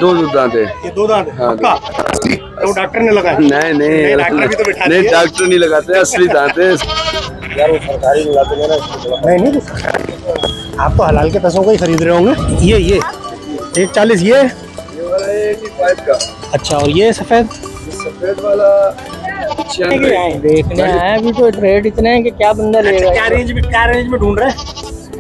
दो दांत है। ये 2 दांत है हाँ, पक्का? तो डॉक्टर ने लगाया? नहीं नहीं डॉक्टर भी तो बिठा नहीं, दिए। डॉक्टर नहीं लगाते, असली दांत है। यार वो सरकारी लगाते हैं ना। नहीं नहीं, तो आप तो हलाल के पैसों का ही खरीद रहे होंगे। ये 140 ये। ये वाला 85 का। अच्छा, और ये सफेद? सफेद वाला 96। देखने आया अभी तो रेट इतने हैं कि क्या बंदा लेगा। क्या रेंज में ढूंढ रहे हैं?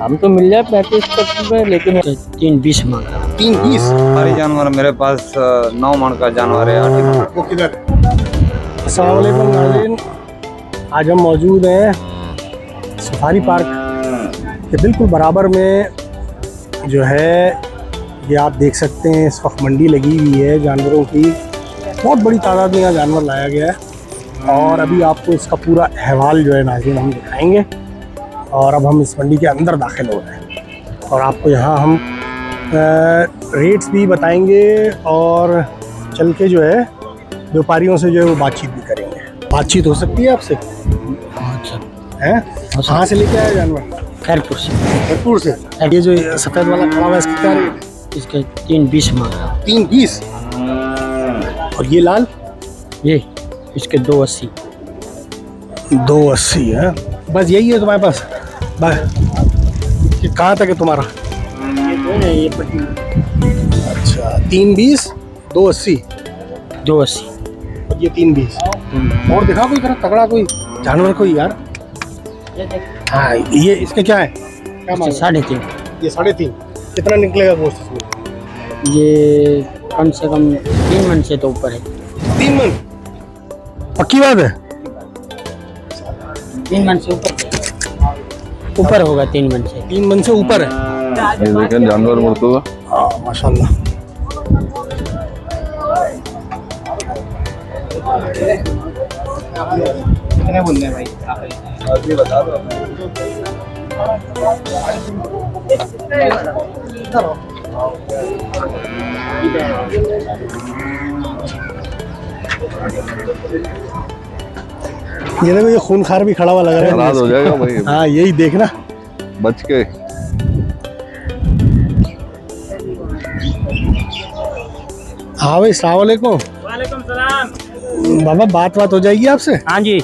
हम तो मिल जाए 35 में, लेकिन 320 मांगा। 320? सारे जानवर मेरे पास 9 मन का जानवर है। 8 मन। वो किधर? अस्सलाम वालेकुम नाज़रीन, आज हम मौजूद हैं सफारी पार्क के बिल्कुल बराबर में। जो है ये आप देख सकते हैं, इस वक्त मंडी लगी हुई है जानवरों की। बहुत बड़ी तादाद में यहाँ जानवर लाया गया है और अभी आपको इसका पूरा अहवाल जो है नाज़रीन हम दिखाएंगे। और अब हम इस मंडी के अंदर दाखिल हो रहे हैं और आपको यहाँ हम रेट्स भी बताएंगे और चल के जो है व्यापारियों से जो है वो बातचीत भी करेंगे। बातचीत हो सकती है आपसे? हैं? कहाँ से लेके आए जानवर? खैरपुर से। खैरपुर से। ये जो सफ़ेद वाला खड़ा हुआ है इसका क्या रेट है? इसके 320 मांगा। 320? और ये लाल? ये इसके 280। 280 है? बस यही है तुम्हारे पास? बस कहाँ तक है तुम्हारा? ये पट्टी अच्छा, 320 280 280। और ये 320। और दिखा कोई तगड़ा कोई जानवर कोई यार। हाँ, ये इसके क्या है? क्या मांग? 3.5। ये 3.5। कितना निकलेगा गोश्त इसमें? ये कम से कम 3 मन से तो ऊपर है। 3 मन? पक्की बात है? 3 मन से ऊपर होगा। 3 मन से। 3 मन से ऊपर है? ये देखें जानवर मुर्तुगा। हाँ माशाल्लाह। कितने बोलने हैं भाई? अभी बता दो। ये देखो, ये खूनखार भी खड़ा हुआ लग रहा है। नाराज हो जाएगा भाई। हाँ यही देखना। बच के। हाँ भाई, अस्सलाम वालेकुम। वालेकुम सलाम। बाबा बात हो जाएगी आपसे? हाँ जी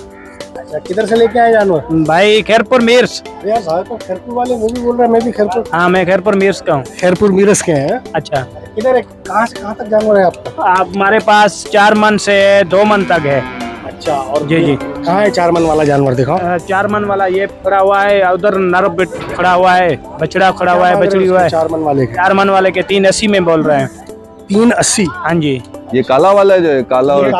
अच्छा, किधर से लेके आए जानवर? भाई, खैरपुर मीर्स। यार साहब तो खैरपुर वाले, वो भी बोल रहा है मैं भी खैरपुर। हाँ, मैं खैरपुर मीर्स का हूँ। खैरपुर मीरस के हैं? अच्छा, किधर है? कहाँ से कहाँ तक जानवर है आपका? आप हमारे पास 4 मन से 2 मन तक है। अच्छा, और जी जी। कहाँ है 4 मन वाला जानवर? दिखाओ। 4 मन वाला ये खड़ा हुआ है, उधर नर खड़ा हुआ है, बछड़ा खड़ा हुआ है, बछड़ी हुआ है। 4 मन वाले के 4 मन वाले के 380 में बोल रहे हैं। 380? हाँ जी। ये काला वाला है जो है, काला और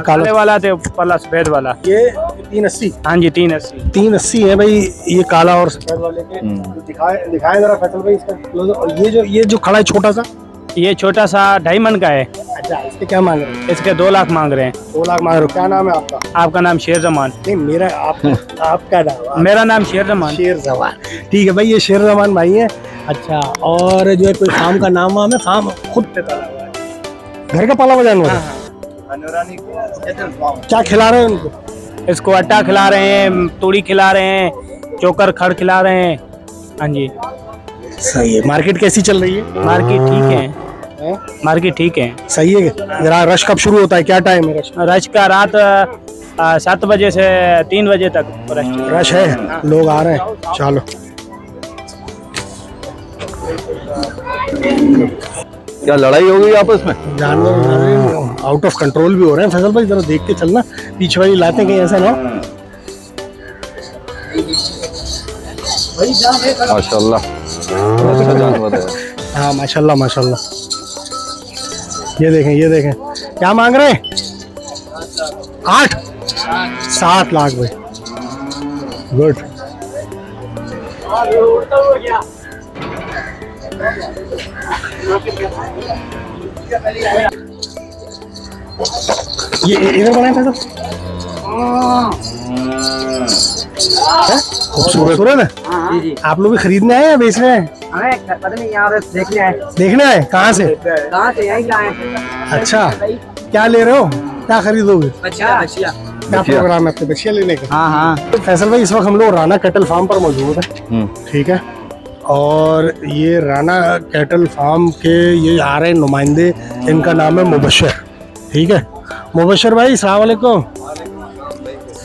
काले वाला थे, पला सफेद वाला। ये 380? हाँ जी, 380। 380 है भाई ये काला और सफेद वाले के। दिखाए जरा फैसल भाई इसका। और ये जो खड़ा है छोटा सा? ये छोटा सा 2.5 मन का है। अच्छा, इसके क्या मांग रहे हैं? इसके 2 लाख मांग रहे हैं। 2 लाख मांग रहे हो? क्या नाम है आपका? आपका नाम शेर जमान? नहीं, मेरा आपका नाम? मेरा नाम शेर जमान। शेर जमान, ठीक है भाई। ये शेर जमान भाई है। अच्छा, और जो है कोई फार्म का नाम वाम है? फार्म खुद पे पाला हुआ है? घर का पाला हुआ जानवर है? क्या खिला रहे हैं उनको? इसको आटा खिला रहे हैं, तूड़ी खिला रहे हैं, चोकर खड़ खिला रहे हैं। हाँ जी। सही है। मार्केट कैसी चल रही है? मार्केट ठीक है। मार्केट ठीक है। सही है। जरा रश कब शुरू होता है? क्या टाइम है रश? रश का रात 7 बजे से 3 बजे तक रश है, लोग आ रहे हैं। चलो, क्या लड़ाई हो गई आपस में? जानवर आउट ऑफ कंट्रोल भी हो रहे हैं। फैसल भाई जरा देख के चलना, पीछे वाली लाते कहीं ऐसा ना हो। माशाल्लाह, अच्छा जानवर है। हाँ माशाल्लाह माशाल्लाह। ये देखें क्या मांग रहे हैं? 8 7 लाख भाई। गुड। ये इधर बनाए फैसल? खूबसूरत है। आप लोग भी खरीदने आए या बेच रहे हैं? पता नहीं यार, देखने आए। देखने आए? कहाँ से? यही आए। अच्छा, क्या ले रहे हो? क्या खरीदोगे? बच्चिया। क्या प्रोग्राम है आपके बच्चिया लेने का? हाँ। तो फैसल भाई इस वक्त हम लोग राना कैटल फार्म पर मौजूद है। ठीक है, और ये राणा कैटल फार्म के ये आ रहे हैं नुमाइंदे, इनका नाम है मुबशर। ठीक है मुबशर भाई, अस्सलाम वालेकुम,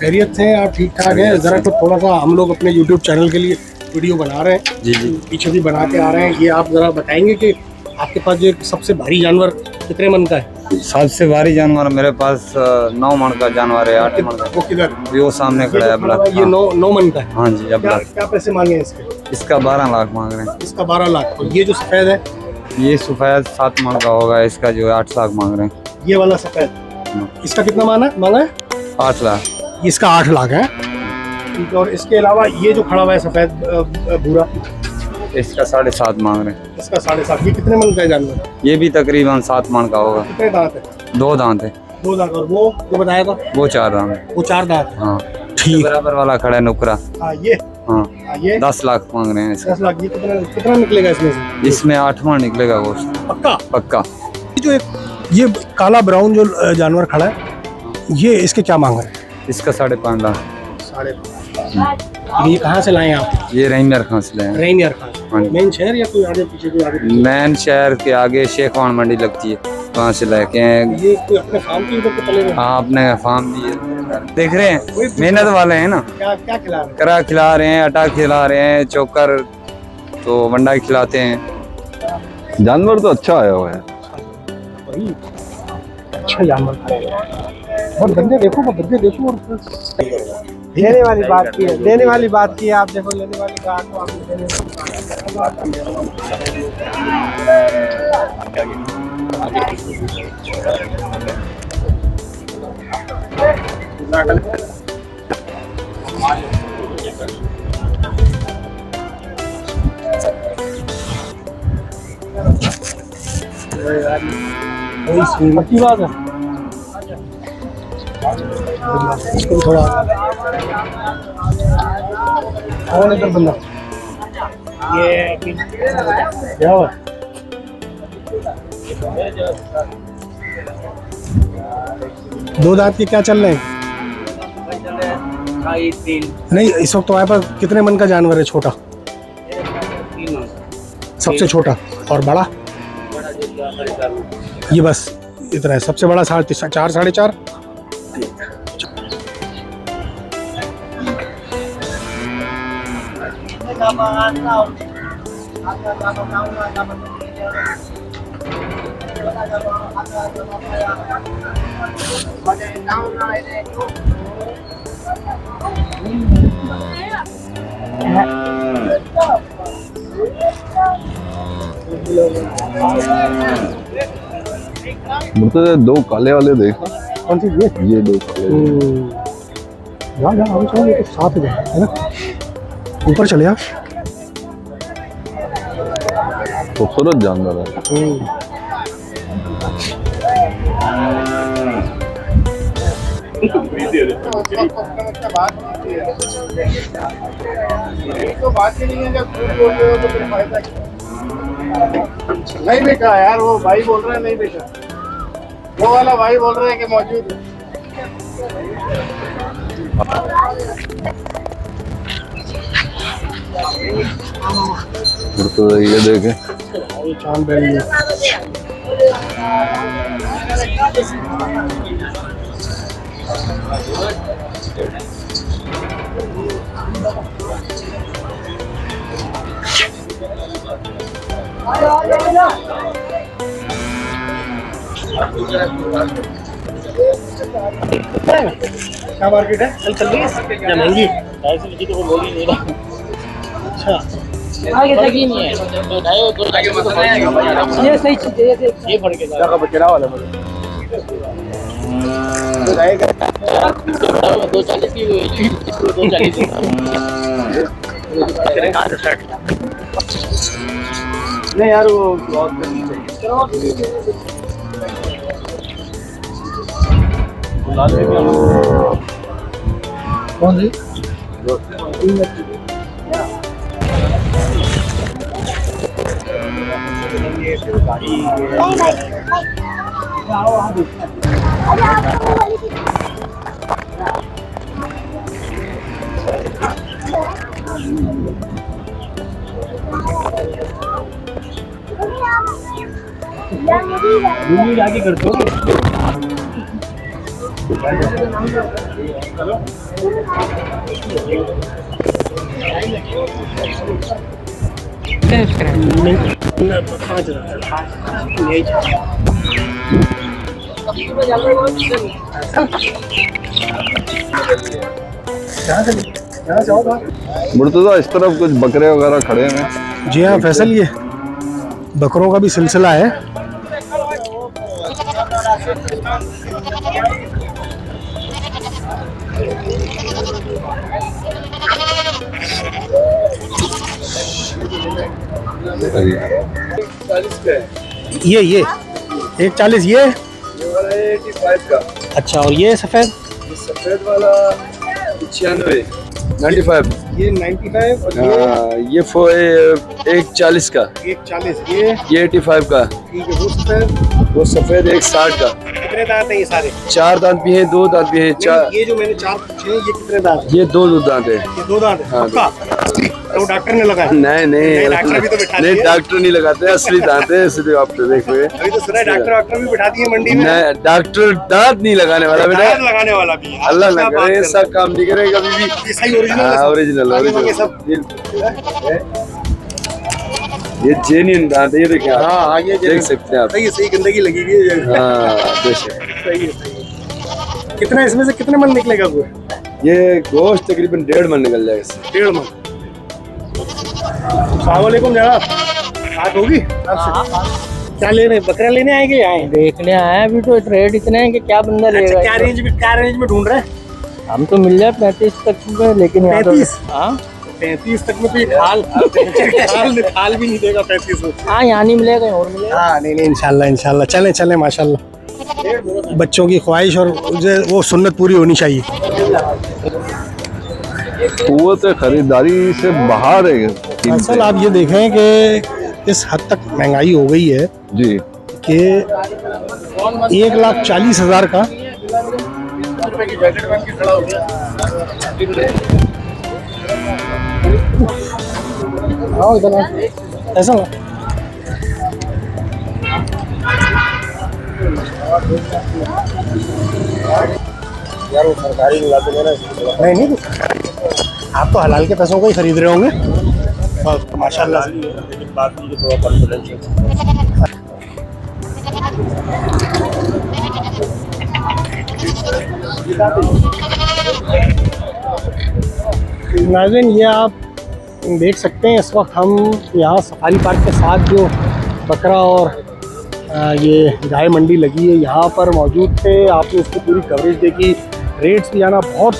खैरियत से आप ठीक ठाक हैं? ज़रा तो थोड़ा सा हम लोग अपने यूट्यूब चैनल के लिए वीडियो बना रहे हैं जी जी। पीछे भी बना के आ रहे हैं, ये आप ज़रा बताएंगे कि आपके पास जो सबसे भारी जानवर कितने मन का है? सबसे भारी जानवर मेरे पास 9 मन का जानवर है, 8 मन का। वो किधर? वो सामने खड़ा है ब्लैक। ये 9 मन का है। हाँ जी, अब क्या ब्लैक। क्या पैसे मांगे हैं इसके? इसका 12 लाख मांग रहे हैं। इसका 12 लाख। और ये जो सफ़ेद है ये सफेद 7 मन का होगा, इसका जो है 8 लाख मांग रहे हैं। ये वाला सफ़ेद, इसका कितना मांगा है? 8 लाख। इसका 8 लाख है। ठीक है, और इसके अलावा ये जो खड़ा हुआ है सफ़ेद भूरा, इसका 7.5 मांग रहे हैं। इसका 7.5। ये कितने मन का है जानवर? ये भी तकरीबन 7 मन का होगा। कितने दांत है? 2 दांत है। 2 दांत। और वो जो बताया था वो 4 दांत है। वो 4 दांत है। हाँ ठीक। बराबर वाला खड़ा है नुकरा। हाँ ये ये 10 लाख मांग रहे हैं इसका। 10 लाख। ये कितना निकलेगा इसमें से? इसमें 8 मन निकलेगा गोश्त पक्का? पक्का। जो ये काला ब्राउन जो जानवर खड़ा है, ये इसके क्या मांग रहे हैं? इसका 5.5 लाख। 5.5। ये कहाँ से लाए आप? ये रेंजर खां से लाए हैं। रेनियर खान। हाँ जी। मेन शहर या कोई आगे पीछे कोई आगे? मैन शहर के आगे शेखवान मंडी लगती है, वहाँ से लेके हैं। ये कोई अपने फार्म के ऊपर पले हुए हैं? हाँ अपने फार्म भी है। देख रहे हैं मेहनत वाले हैं ना। क्या क्या खिला रहे हैं? करा खिला रहे हैं, आटा खिला रहे हैं, चोकर तो वंडा खिलाते हैं। जानवर तो अच्छा आया हुआ है। वही अच्छा जानवर खाएगा। और गंदे देखो, वो गंदे देखो। और देने वाली बात की है, देने वाली बात की है। आप देखो लेने वाली बात को आपने देने वाली कोई सीमत की बात है। इसको थोड़ा कौन इधर बंदा? ये क्या हुआ? दो दांत के क्या चल रहे हैं? नहीं, इस वक्त तुम्हारे पास कितने मन का जानवर है? छोटा सबसे छोटा, और बड़ा ये बस इतना है। सबसे बड़ा 4.5 4.5। मुझे 2 काले वाले देखा। कौन सी? ये 2 काले। यहाँ यहाँ चलो, ये तो साथ है ना। ऊपर चले आप। खूबसूरत जानवर है। नहीं बेचा यार, वो भाई बोल रहे हैं नहीं बेचा। वो वाला भाई बोल रहे हैं कि मौजूद है। तो ये देखे चांद बैली है। क्या मार्केट है? चल या महंगी? अच्छा, आगे तक ही नहीं है। ये सही चीज है, ये फड़ के का बचड़ा वाला बोलो। 240 की 240 नहीं यार, वो बहुत करनी चाहिए। कौन सी? जाके करते हो मुर्तजा इस तरफ कुछ बकरे वगैरह खड़े हैं। जी हाँ फैसल, ये बकरों का भी सिलसिला है। ये 140 ये वाला 85 का। अच्छा, और ये सफेद सफेद वाला 96 95। ये 95 और ये 140 का। 140 ये 85 का। ठीक है। वो सफेद 160 का। कितने दांत है ये सारे? 4 दांत भी हैं, 2 दांत भी हैं। ये जो मैंने 4 पूछे ये कितने दांत है? ये 2 दांत है। ये 2 दांत है। हाँ, पक्का? तो डॉक्टर ने लगाया? नहीं डॉक्टर भी तो बिठा नहीं, दिए। डॉक्टर नहीं लगाते, असली दांत है, इसलिए आप तो देख रहे अभी तो सुना है डॉक्टर भी बिठा दिए मंडी में। हैं। डॉक्टर दांत नहीं लगाने वाला बेटा, दांत लगाने वाला भी है। अल्लाह ना करे ऐसा काम नहीं करे कभी भी। ये सही ओरिजिनल है हाँ, सब? ओरिजिनल बाकी बाकी सब ये जेन्युइन दांत है, ये देखिए आप। हाँ, ये देख सकते हैं आप। सही गंदगी लगी हुई है। हाँ बेशक। सही है। कितना इसमें से कितने मन निकलेगा वो? ये गोश्त तकरीबन 1.5 मन निकल जाएगा इससे। 1.5 मन। अस्सलाम वालेकुम जनाब, बात होगी आपसे? क्या ले रहे हैं, बकरा लेने आएंगे? आए देखने आए अभी तो रेट इतने हैं कि क्या बंदा लेगा। क्या रेंज में ढूंढ रहे हैं? हम तो मिल जाए 35 तक में, लेकिन यहाँ तो 35? हाँ 35 तक में तो ये खाल भी नहीं देगा 35 में। हाँ, यहाँ नहीं मिलेगा, कहीं और मिलेगा। हाँ नहीं इंशाल्लाह चले माशाल्लाह। बच्चों की ख्वाहिश और वो सुन्नत पूरी होनी चाहिए। कुव्वत खरीदारी से बाहर है असल आप ये देखें कि इस हद तक महंगाई हो गई है जी कि 1,40,000 का ऐसा यार वो सरकारी नहीं आप तो हलाल के पैसों को ही खरीद रहे होंगे और माशाल्लाह बात की थोड़ा कॉन्फिडेंस। नाज़रीन ये आप देख सकते हैं इस वक्त हम यहाँ सफारी पार्क के साथ जो बकरा और ये गाय मंडी लगी है यहाँ पर मौजूद थे। आपने इसकी पूरी कवरेज देखी। रेट्स भी आना बहुत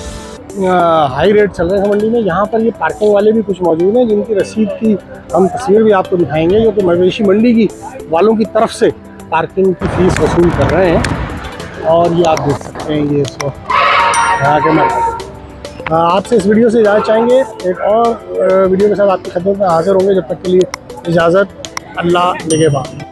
हाई रेट चल रहे हैं मंडी में। यहाँ पर ये पार्किंग वाले भी कुछ मौजूद हैं जिनकी रसीद की हम तस्वीर भी आपको दिखाएंगे, जो कि मवेशी मंडी की वालों की तरफ से पार्किंग की फ़ीस वसूल कर रहे हैं। और ये आप देख सकते हैं ये सो यहाँ के मैं आपसे इस वीडियो से इजाज़त चाहेंगे। एक और वीडियो के साथ आपकी खिदमत में हाजिर होंगे। जब तक के लिए इजाज़त, अल्लाह निगहबान।